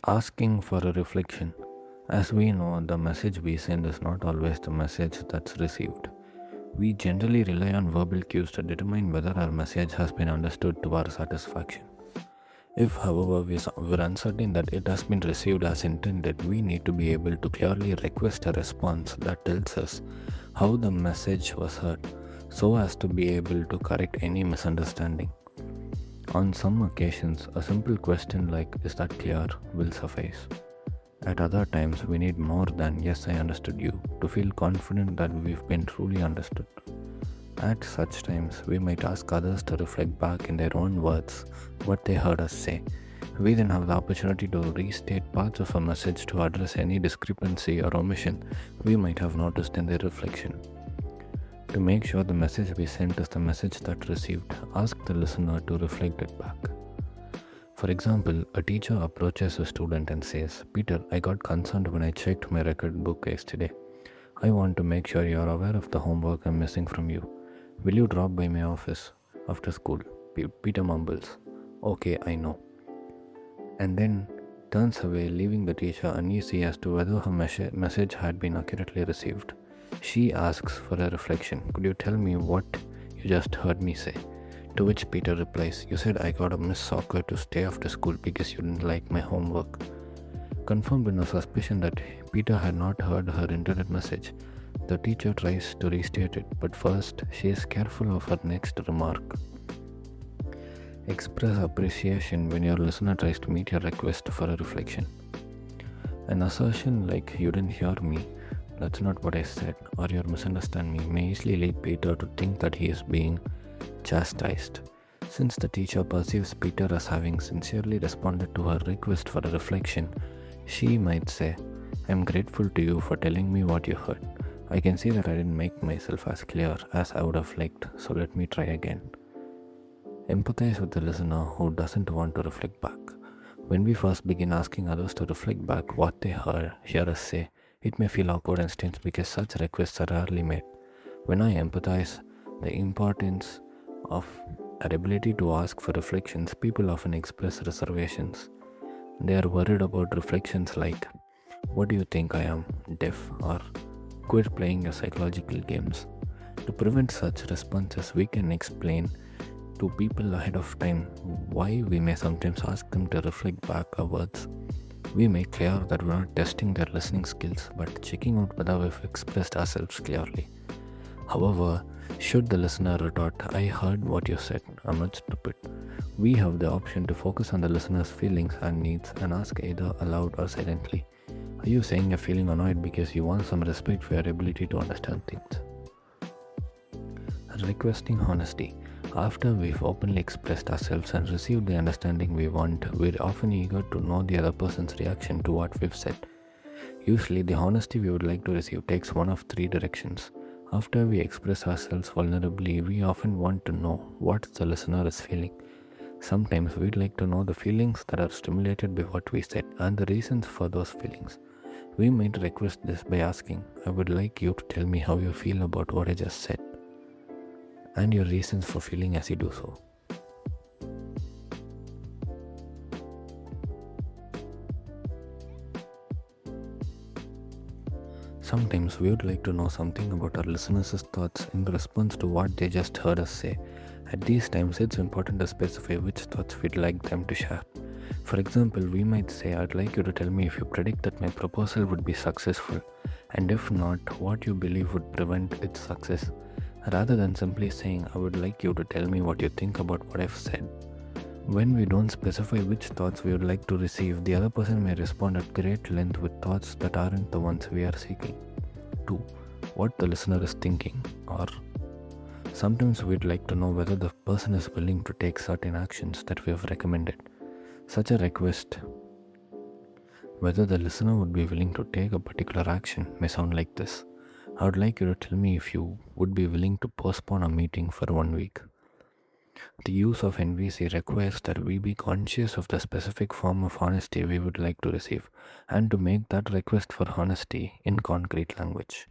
Asking for a reflection. As we know, the message we send is not always the message that's received. We generally rely on verbal cues to determine whether our message has been understood to our satisfaction. If, however, we're uncertain that it has been received as intended, we need to be able to clearly request a response that tells us how the message was heard, so as to be able to correct any misunderstanding. On some occasions, a simple question like, "Is that clear?" will suffice. At other times, we need more than "Yes, I understood you" to feel confident that we've been truly understood. At such times, we might ask others to reflect back in their own words what they heard us say. We then have the opportunity to restate parts of a message to address any discrepancy or omission we might have noticed in their reflection. To make sure the message we sent is the message that received, ask the listener to reflect it back. For example, a teacher approaches a student and says, "Peter, I got concerned when I checked my record book yesterday. I want to make sure you are aware of the homework I'm missing from you. Will you drop by my office after school?" Peter mumbles, "Okay, I know," and then turns away, leaving the teacher uneasy as to whether her message had been accurately received. She asks for a reflection. "Could you tell me what you just heard me say?" To which Peter replies, "You said I got to miss soccer to stay after school because you didn't like my homework." Confirmed in her suspicion that Peter had not heard her intended message, the teacher tries to restate it, but first she is careful of her next remark. Express appreciation when your listener tries to meet your request for a reflection. An assertion like "You didn't hear me, that's not what I said," or "You misunderstand me" may easily lead Peter to think that he is being chastised. Since the teacher perceives Peter as having sincerely responded to her request for a reflection, she might say, "I'm grateful to you for telling me what you heard. I can see that I didn't make myself as clear as I would have liked, so let me try again." Empathize with the listener who doesn't want to reflect back. When we first begin asking others to reflect back what they hear us say, it may feel awkward and strange because such requests are rarely made. When I empathize the importance of our ability to ask for reflections, people often express reservations. They are worried about reflections like, "What do you think I am, deaf?" or "Quit playing your psychological games." To prevent such responses, we can explain to people ahead of time why we may sometimes ask them to reflect back our words. We make clear that we're not testing their listening skills but checking out whether we've expressed ourselves clearly. However, should the listener retort, "I heard what you said, I'm not stupid," we have the option to focus on the listener's feelings and needs and ask either aloud or silently, "Are you saying you're feeling annoyed because you want some respect for your ability to understand things?" Requesting honesty. After we've openly expressed ourselves and received the understanding we want, we're often eager to know the other person's reaction to what we've said. Usually, the honesty we would like to receive takes one of three directions. After we express ourselves vulnerably, we often want to know what the listener is feeling. Sometimes we'd like to know the feelings that are stimulated by what we said and the reasons for those feelings. We might request this by asking, "I would like you to tell me how you feel about what I just said, and your reasons for feeling as you do so." Sometimes we would like to know something about our listeners' thoughts in response to what they just heard us say. At these times, it's important to specify which thoughts we'd like them to share. For example, we might say, "I'd like you to tell me if you predict that my proposal would be successful, and if not, what you believe would prevent its success," rather than simply saying, "I would like you to tell me what you think about what I've said." When we don't specify which thoughts we would like to receive, the other person may respond at great length with thoughts that aren't the ones we are seeking. 2. What the listener is thinking, or sometimes we'd like to know whether the person is willing to take certain actions that we have recommended. Such a request, whether the listener would be willing to take a particular action, may sound like this: "I would like you to tell me if you would be willing to postpone a meeting for 1 week." The use of NVC requires that we be conscious of the specific form of honesty we would like to receive and to make that request for honesty in concrete language.